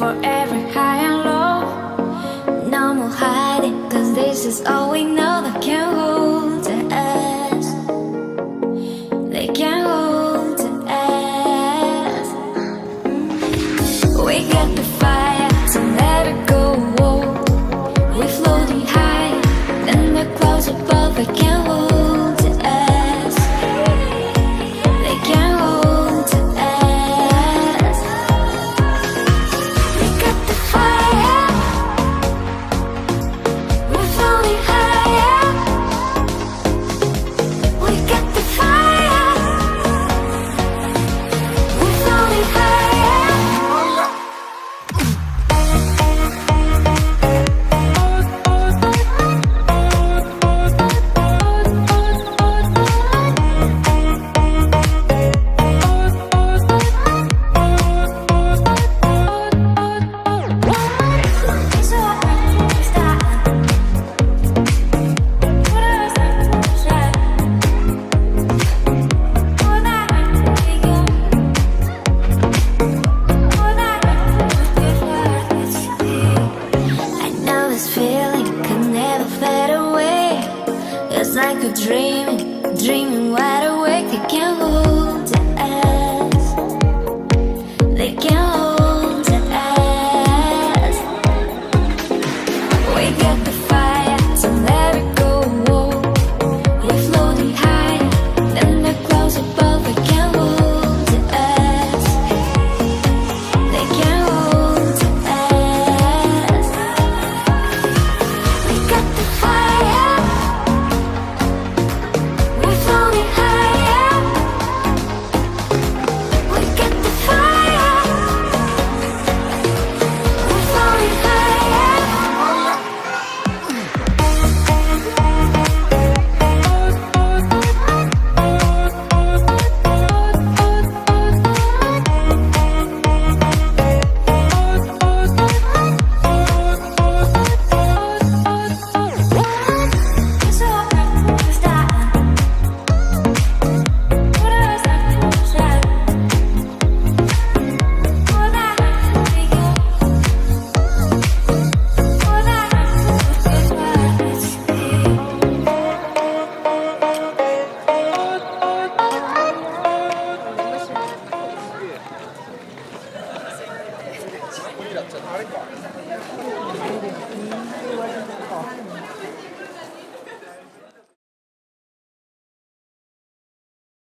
for every high and low. No more hiding, cause this is all we know. They can't hold to us. They can't hold to us. We got the fire, so let it go. We're floating high, and the clouds above. They can't hold to us. They can't hold to us. We got the fire. We're floating higher. We got the fire. We're floating higher. I know this feeling could never fade away. It's like a dreaming wide awake. They can't hold to us. They can't hold to us. We got the fire, so let it go. We're floating high, and the clouds above. They can't hold to us. They can't hold to us. We got the fire. We're floating higher. We got the fire. We're floating higher.